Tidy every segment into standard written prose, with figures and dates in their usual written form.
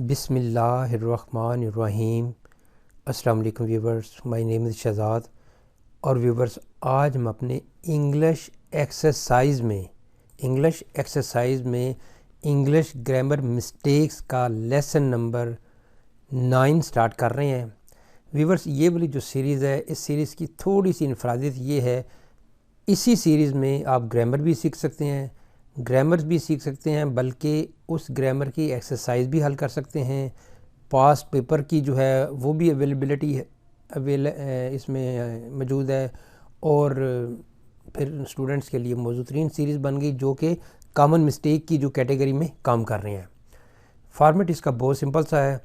बिस्मिल्लाहिर्रहमानिर्रहीम। अस्सलाम वालेकुम viewers, my name is Shahzad. और व्यूवर्स, आज हम अपने इंग्लिश एक्सरसाइज में इंग्लिश ग्रामर मिस्टेक्स का लेसन नंबर 9 स्टार्ट कर रहे हैं। व्यूवर्स, ये वाली जो सीरीज़ है, इस सीरीज़ की थोड़ी सी इनफरादियत ये है, इसी सीरीज़ में आप ग्रामर भी सीख सकते हैं, बल्कि उस ग्रामर की एक्सरसाइज भी हल कर सकते हैं। पास्ट पेपर की जो है वो भी अवेलेबिलिटी है, इसमें मौजूद है। और फिर स्टूडेंट्स के लिए मौजूदतरीन सीरीज़ बन गई जो कि कॉमन मिस्टेक की जो कैटेगरी में काम कर रहे हैं। फॉर्मेट इसका बहुत सिंपल सा है।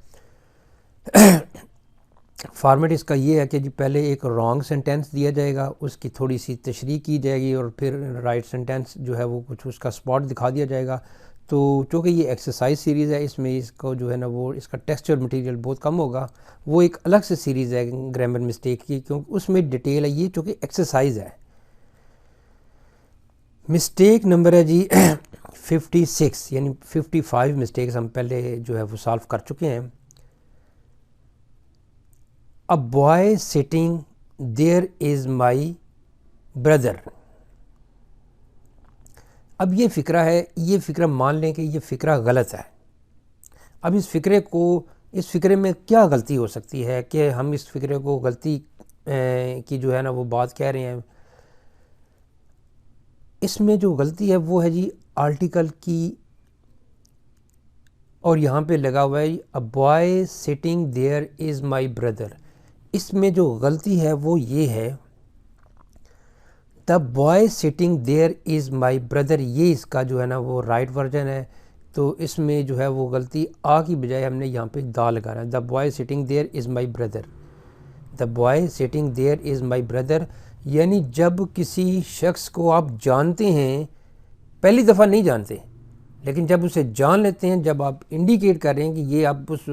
फॉर्मेट इसका ये है कि जी पहले एक रॉन्ग सेंटेंस दिया जाएगा, उसकी थोड़ी सी तशरीह की जाएगी और फिर राइट सेंटेंस जो है वो कुछ उसका स्पॉट दिखा दिया जाएगा। तो चूँकि ये एक्सरसाइज सीरीज़ है, इसमें इसको जो है ना वो इसका टेक्सचर मटेरियल बहुत कम होगा। वो एक अलग से सीरीज़ है ग्रामर मिस्टेक की, क्योंकि उसमें डिटेल है, ये चूँकि एक्सरसाइज है। मिस्टेक नंबर है जी 56, यानी 55 मिस्टेक्स हम पहले जो है वो सॉल्व कर चुके हैं। A boy sitting there is my brother. अब ये फ़िक्रा है, ये फ़िक्रा मान लें कि ये फ़िक्रा गलत है। अब इस फ़िक्रे में क्या गलती हो सकती है कि हम इस फ़िक्रे को गलती की जो है ना वो बात कह रहे हैं। इसमें जो गलती है वो है जी आर्टिकल की, और यहाँ पे लगा हुआ है a boy sitting there is my brother. इसमें जो गलती है वो ये है, the boy sitting there is my brother, ये इसका जो है ना वो राइट वर्जन है। तो इसमें जो है वो गलती आ की बजाय हमने यहाँ पे दा लगाना है। The boy sitting there is my brother, the boy sitting there is my brother. यानी जब किसी शख्स को आप जानते हैं, पहली दफ़ा नहीं जानते, लेकिन जब उसे जान लेते हैं, जब आप इंडिकेट कर रहे हैं कि ये आप उस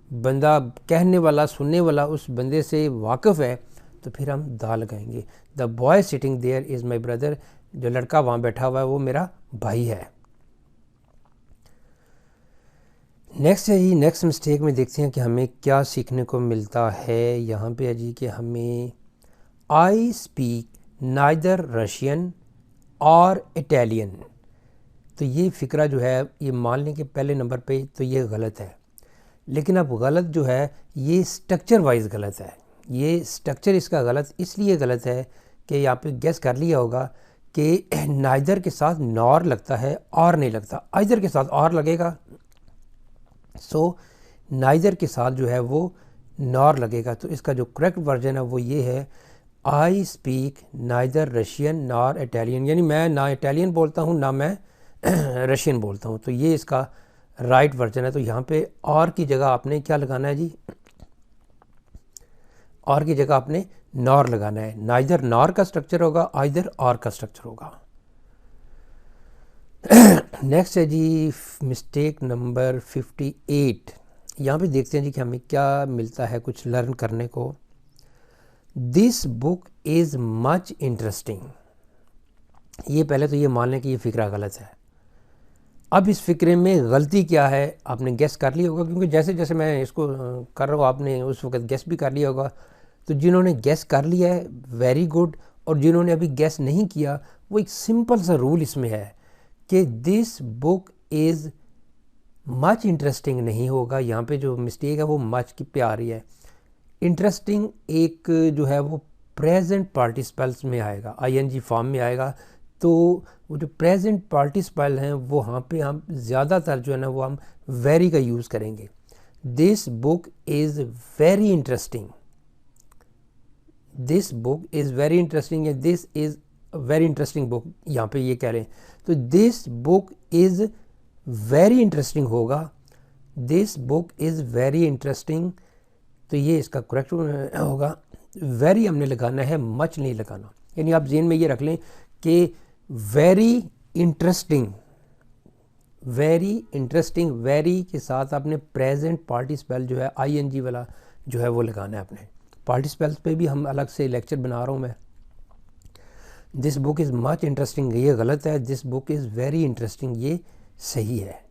बंदा कहने वाला, सुनने वाला उस बंदे से वाकिफ़ है, तो फिर हम दा लगाएंगे। The boy sitting there is my brother, जो लड़का वहाँ बैठा हुआ है वो मेरा भाई है। नेक्स्ट है जी, नेक्स्ट मिस्टेक में देखते हैं कि हमें क्या सीखने को मिलता है। यहाँ पे है जी कि हमें आई स्पीक नाइदर रशियन और इटालियन। तो ये फ़िक्रा जो है ये मान लें कि पहले नंबर पे तो ये गलत है, लेकिन अब गलत जो है ये स्ट्रक्चर वाइज गलत है। ये स्ट्रक्चर इसका गलत इसलिए गलत है कि यहाँ पे गेस कर लिया होगा कि नाइदर के साथ नॉर लगता है और नहीं लगता, आइदर के साथ और लगेगा। सो नाइदर के साथ जो है वो नॉर लगेगा। तो इसका जो करेक्ट वर्जन है वो ये है, I speak neither Russian nor Italian, यानी मैं ना इटालियन बोलता हूँ ना मैं रशियन बोलता हूँ। तो ये इसका राइट वर्जन है। तो यहाँ पे और की जगह आपने क्या लगाना है जी, और की जगह आपने नॉर लगाना है। नाइदर नॉर का स्ट्रक्चर होगा, आइदर और का स्ट्रक्चर होगा। नेक्स्ट है जी मिस्टेक नंबर 58। यहाँ पे देखते हैं जी कि हमें क्या मिलता है कुछ लर्न करने को। This book is much interesting. ये पहले तो ये मान लें कि ये फ़िक्रा गलत है। अब इस फ़िक्रे में गलती क्या है आपने गेस कर लिया होगा, क्योंकि जैसे जैसे मैं इसको कर रहा हूँ आपने उस वक्त गेस भी कर लिया होगा। तो जिन्होंने गेस कर लिया है वेरी गुड, और जिन्होंने अभी गेस नहीं किया, वो एक सिंपल सा रूल इसमें है कि this book is much interesting नहीं होगा। यहाँ पे जो मिस्टेक है वो मच की पे आ रही है। इंटरेस्टिंग एक जो है वो प्रेजेंट पार्टिसिपल्स में आएगा, आईएनजी फॉर्म में आएगा। तो वो जो प्रेजेंट पार्टिसिपल हैं वो वहाँ पे हम ज़्यादातर जो है ना वो हम वेरी का यूज़ करेंगे। This book is very interesting, this book is very interesting, या this is very interesting book, यहाँ पे ये कह रहे हैं। तो this book is very interesting होगा, this book is very interesting. तो ये इसका करेक्ट होगा। वेरी हमने लगाना है, मच नहीं लगाना। यानी आप ज़हन में ये रख लें कि वेरी इंटरेस्टिंग, वेरी के साथ आपने प्रेजेंट पार्टिसिपल जो है आईएनजी वाला जो है वो लगाना है अपने। पार्टिसिपल्स पे भी हम अलग से लेक्चर बना रहा हूँ मैं। This book is much interesting ये गलत है, this book is very interesting ये सही है।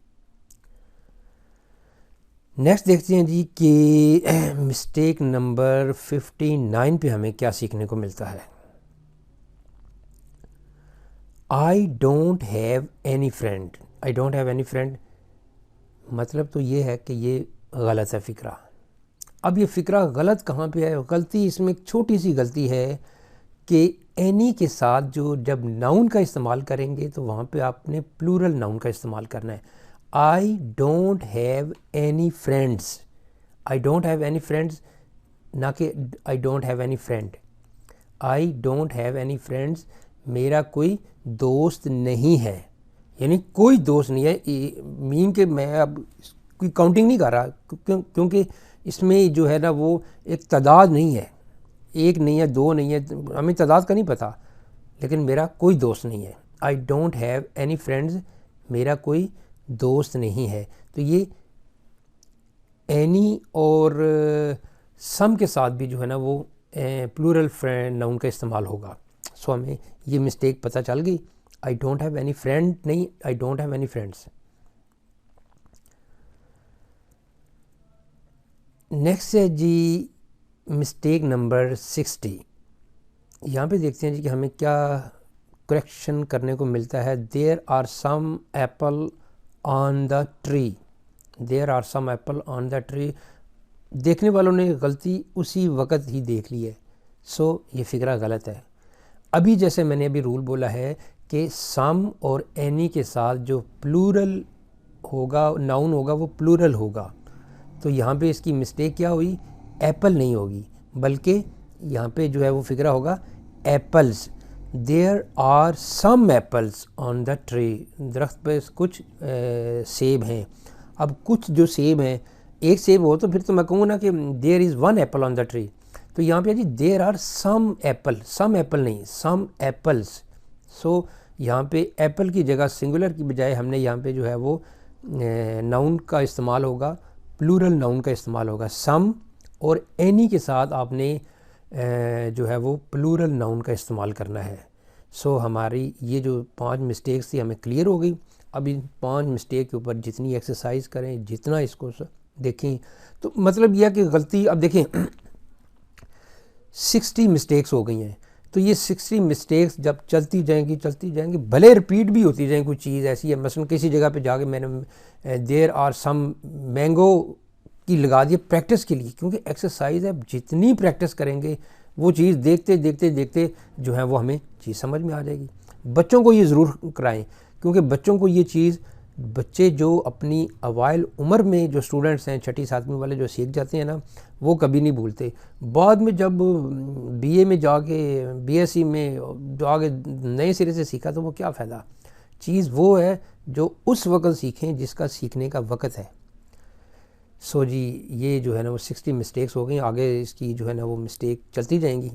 नेक्स्ट देखते हैं जी कि मिस्टेक नंबर 59 पे हमें क्या सीखने को मिलता है। आई don't have any friend. I don't have any friend मतलब तो ये है कि ये गलत है फ़िक्रा। अब ये फ़िक्रा गलत कहाँ पे है? गलती इसमें एक छोटी सी गलती है कि एनी के साथ जो जब नाउन का इस्तेमाल करेंगे तो वहाँ पे आपने प्लूरल नाउन का इस्तेमाल करना है। आई don't have any friends, I don't have any friends, ना कि आई don't have any friend. I don't have any friends, मेरा कोई दोस्त नहीं है, यानी कोई दोस्त नहीं है। मीन के मैं अब कोई काउंटिंग नहीं कर रहा क्योंकि इसमें जो है ना वो एक तादाद नहीं है, एक नहीं है, दो नहीं है, हमें तादाद का नहीं पता, लेकिन मेरा कोई दोस्त नहीं है। आई डोंट हैव एनी फ्रेंड्स, मेरा कोई दोस्त नहीं है। तो ये एनी और सम के साथ भी जो है ना वो प्लूरल फ्रेंड नाउन का इस्तेमाल होगा। सो हमें ये मिस्टेक पता चल गई। I don't have any friend नहीं, I don't have any friends. Next है जी मिस्टेक नंबर 60। यहाँ पे देखते हैं जी कि हमें क्या करेक्शन करने को मिलता है। There are some apple on the tree, there are some apple on the tree. देखने वालों ने गलती उसी वक्त ही देख ली है, सो ये फ़िक्रा गलत है। अभी जैसे मैंने अभी रूल बोला है कि सम और एनी के साथ जो प्लूरल होगा, नाउन होगा, वो प्लूरल होगा। तो यहाँ पे इसकी मिस्टेक क्या हुई? एप्पल नहीं होगी, बल्कि यहाँ पे जो है वो फ़िक्रा होगा apples. There are some apples on the tree, दरख्त पे कुछ सेब हैं। अब कुछ जो सेब हैं, एक सेब हो तो फिर तो मैं कहूँ ना कि there is one apple on the tree. तो यहाँ पे जी there are some apple, some apple नहीं, सम एप्पल्स। सो यहाँ पे एप्पल की जगह सिंगुलर की बजाय हमने यहाँ पे जो है वो नाउन का इस्तेमाल होगा, प्लूरल नाउन का इस्तेमाल होगा। सम और एनी के साथ आपने जो है वो प्लूरल नाउन का इस्तेमाल करना है। सो हमारी ये जो 5 मिस्टेक्स थी हमें क्लियर हो गई। अब इन 5 मिस्टेक के ऊपर जितनी एक्सरसाइज करें, जितना इसको देखें, तो मतलब यह कि गलती, अब देखें 60 मिस्टेक्स हो गई हैं। तो ये 60 मिस्टेक्स जब चलती जाएंगी, भले रिपीट भी होती जाएंगी, कोई चीज़ ऐसी है, मसलन किसी जगह पे जाके मैंने देयर आर सम मैंगो की लगा दिए प्रैक्टिस के लिए, क्योंकि एक्सरसाइज है, जितनी प्रैक्टिस करेंगे वो चीज़ देखते जो है वो हमें चीज़ समझ में आ जाएगी। बच्चों को ये ज़रूर कराएं, क्योंकि बच्चों को ये चीज़, बच्चे जो अपनी अवाइल उम्र में जो स्टूडेंट्स हैं, 6ठी 7वीं वाले जो सीख जाते हैं ना, वो कभी नहीं भूलते। बाद में जब बीए में जाके, बीएससी में जाके नए सिरे से सीखा तो वो क्या फ़ायदा। चीज़ वो है जो उस वक्त सीखें जिसका सीखने का वक्त है। सो जी ये जो है ना वो 60 मिस्टेक्स हो गई, आगे इसकी जो है ना वो मिस्टेक चलती जाएंगी।